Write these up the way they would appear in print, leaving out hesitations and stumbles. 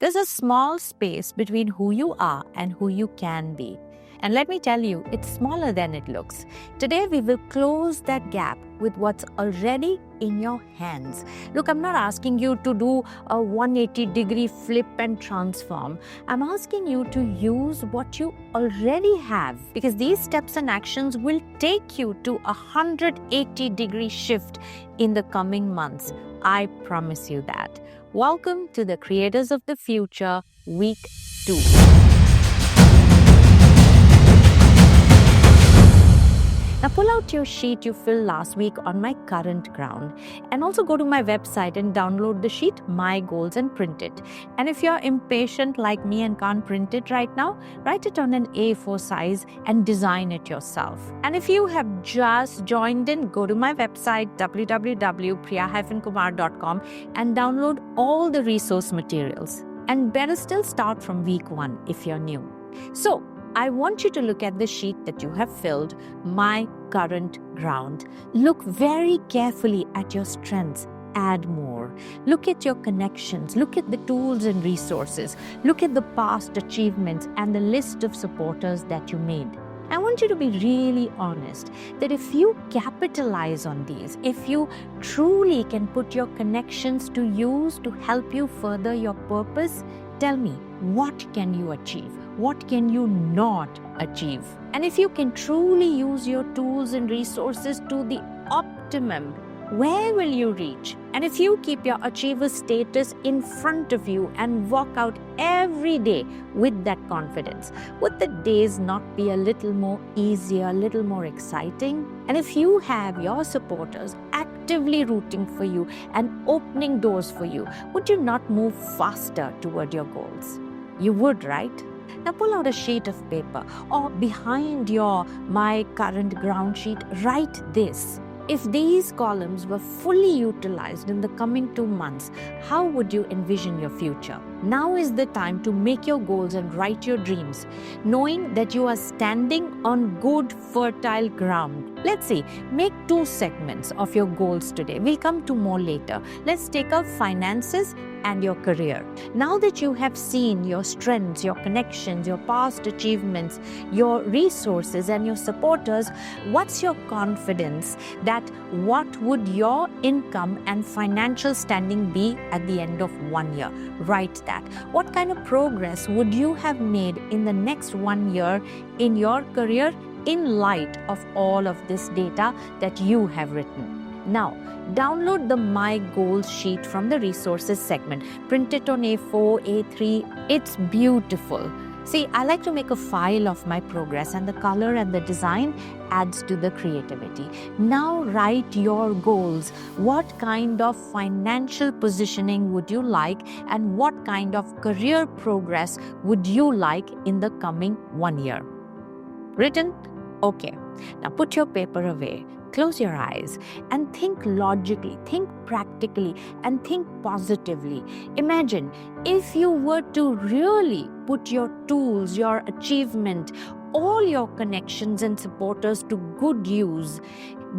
There's a small space between who you are and who you can be. And let me tell you, it's smaller than it looks. Today, we will close that gap with what's already in your hands. Look, I'm not asking you to do a 180-degree flip and transform. I'm asking you to use what you already have, because these steps and actions will take you to a 180-degree shift in the coming months. I promise you that. Welcome to the Creators of the Future, Week 2. Now pull out your sheet you filled last week on my current ground, and also go to my website and download the sheet, My Goals, and print it. And if you're impatient like me and can't print it right now, write it on an A4 size and design it yourself. And if you have just joined in, go to my website www.priya-kumar.com and download all the resource materials. And better still, start from week 1 if you're new. So I want you to look at the sheet that you have filled, My Current Ground. Look very carefully at your strengths. Add more. Look at your connections. Look at the tools and resources. Look at the past achievements and the list of supporters that you made. I want you to be really honest that if you capitalize on these, if you truly can put your connections to use to help you further your purpose, tell me, what can you achieve? What can you not achieve? And if you can truly use your tools and resources to the optimum, where will you reach? And if you keep your achiever status in front of you and walk out every day with that confidence, would the days not be a little more easier, a little more exciting? And if you have your supporters actively rooting for you and opening doors for you, would you not move faster toward your goals? You would, right? Now pull out a sheet of paper, or behind your My Current Ground sheet, write this. If these columns were fully utilized in the coming 2 months, how would you envision your future? Now is the time to make your goals and write your dreams, knowing that you are standing on good, fertile ground. Let's see, make 2 segments of your goals today. We'll come to more later. Let's take out finances and your career. Now that you have seen your strengths, your connections, your past achievements, your resources and your supporters, what's your confidence that what would your income and financial standing be at the end of 1 year? Write that. What kind of progress would you have made in the next 1 year in your career in light of all of this data that you have written? Now, download the My Goals sheet from the resources segment. Print it on A4, A3. It's beautiful. See, I like to make a file of my progress, and the color and the design adds to the creativity. Now write your goals. What kind of financial positioning would you like, and what kind of career progress would you like in the coming 1 year? Written? Okay. Now put your paper away. Close your eyes and think logically, think practically, and think positively. Imagine if you were to really put your tools, your achievement, all your connections and supporters to good use.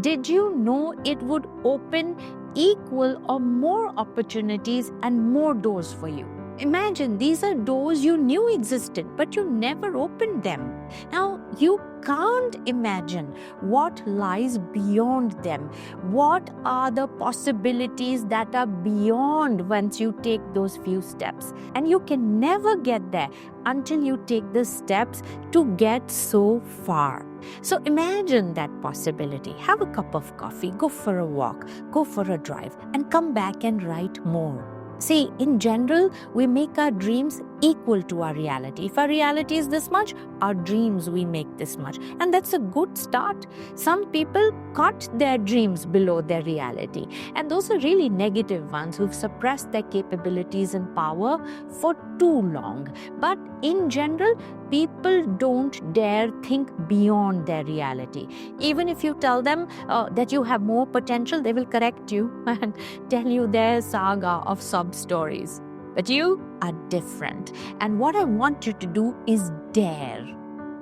Did you know it would open equal or more opportunities and more doors for you? Imagine these are doors you knew existed, but you never opened them. Now, you can't imagine what lies beyond them. What are the possibilities that are beyond once you take those few steps? And you can never get there until you take the steps to get so far. So imagine that possibility. Have a cup of coffee, go for a walk, go for a drive, and come back and write more. See, in general, we make our dreams equal to our reality. If our reality is this much, our dreams we make this much. And that's a good start. Some people cut their dreams below their reality. And those are really negative ones who've suppressed their capabilities and power for too long. But in general, people don't dare think beyond their reality. Even if you tell them that you have more potential, they will correct you and tell you their saga of sob stories. But you are different. And what I want you to do is dare.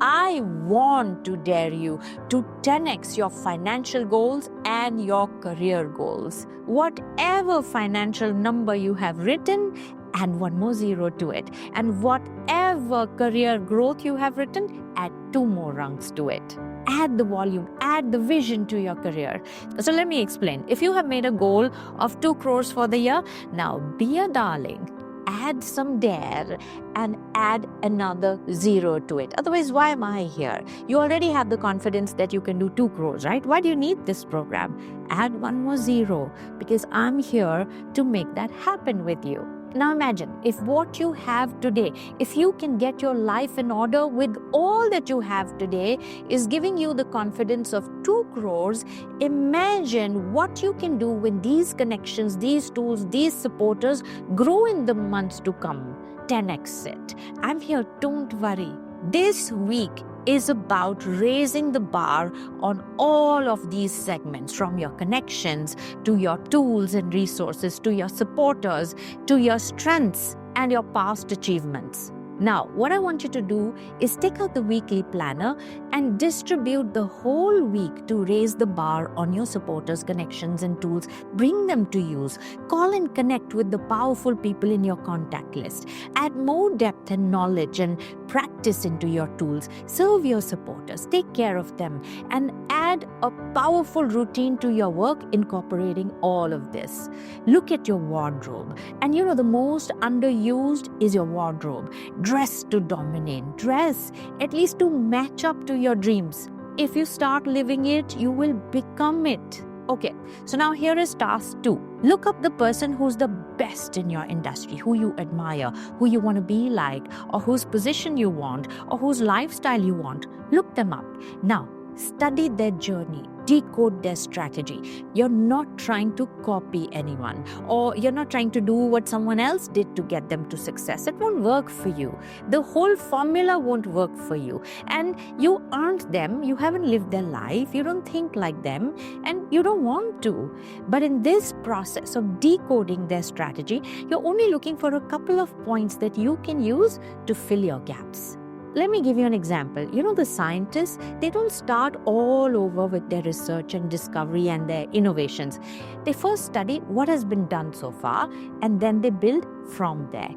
I want to dare you to 10x your financial goals and your career goals. Whatever financial number you have written, add one more zero to it. And whatever career growth you have written, add two more rungs to it. Add the volume, add the vision to your career. So let me explain. If you have made a goal of 2 crores for the year, now be a darling. Add some dare and add another zero to it. Otherwise, why am I here? You already have the confidence that you can do 2 crores, right? Why do you need this program? Add one more zero because I'm here to make that happen with you. Now imagine if what you have today, if you can get your life in order with all that you have today is giving you the confidence of 2 crores, imagine what you can do when these connections, these tools, these supporters grow in the months to come. 10x it. I'm here, don't worry. This week is about raising the bar on all of these segments, from your connections to your tools and resources, to your supporters, to your strengths and your past achievements. Now, what I want you to do is take out the weekly planner and distribute the whole week to raise the bar on your supporters, connections, and tools. Bring them to use. Call and connect with the powerful people in your contact list. Add more depth and knowledge and practice into your tools. Serve your supporters. Take care of them. And add a powerful routine to your work, incorporating all of this. Look at your wardrobe. And the most underused is your wardrobe. Dress to dominate. Dress at least to match up to your dreams. If you start living it, you will become it. Okay, so now here is task 2. Look up the person who's the best in your industry, who you admire, who you want to be like, or whose position you want, or whose lifestyle you want. Look them up. Now, study their journey. Decode their strategy. You're not trying to copy anyone, or you're not trying to do what someone else did to get them to success. It won't work for you. The whole formula won't work for you. And you aren't them. You haven't lived their life. You don't think like them, and you don't want to. But in this process of decoding their strategy, you're only looking for a couple of points that you can use to fill your gaps. Let me give you an example. The scientists, they don't start all over with their research and discovery and their innovations. They first study what has been done so far, and then they build from there.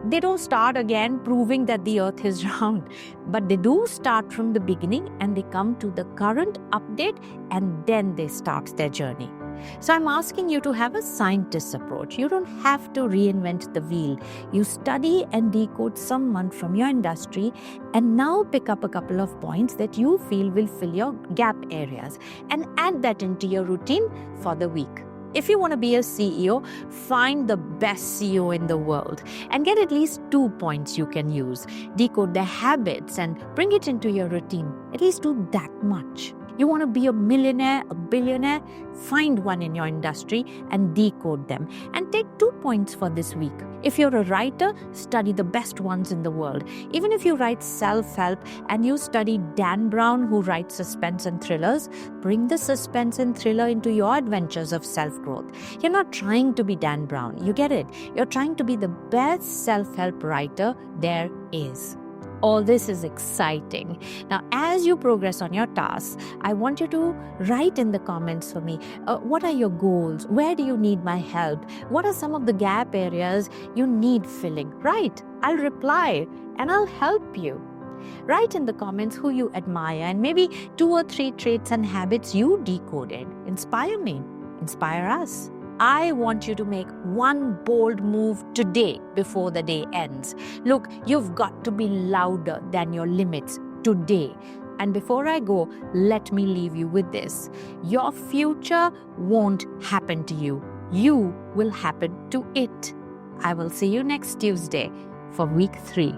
They don't start again proving that the earth is round, but they do start from the beginning and they come to the current update, and then they start their journey. So I'm asking you to have a scientist's approach. You don't have to reinvent the wheel. You study and decode someone from your industry, and now pick up a couple of points that you feel will fill your gap areas and add that into your routine for the week. If you want to be a CEO, find the best CEO in the world and get at least 2 points you can use. Decode their habits and bring it into your routine. At least do that much. You want to be a millionaire, a billionaire? Find one in your industry and decode them. And take 2 points for this week. If you're a writer, study the best ones in the world. Even if you write self-help and you study Dan Brown, who writes suspense and thrillers, bring the suspense and thriller into your adventures of self-growth. You're not trying to be Dan Brown. You get it? You're trying to be the best self-help writer there is. All this is exciting. Now, as you progress on your tasks, I want you to write in the comments for me, what are your goals? Where do you need my help? What are some of the gap areas you need filling? Write. I'll reply and I'll help you. Write in the comments who you admire and maybe 2 or 3 traits and habits you decoded. Inspire me. Inspire us. I want you to make one bold move today before the day ends. Look, you've got to be louder than your limits today. And before I go, let me leave you with this. Your future won't happen to you. You will happen to it. I will see you next Tuesday for week 3.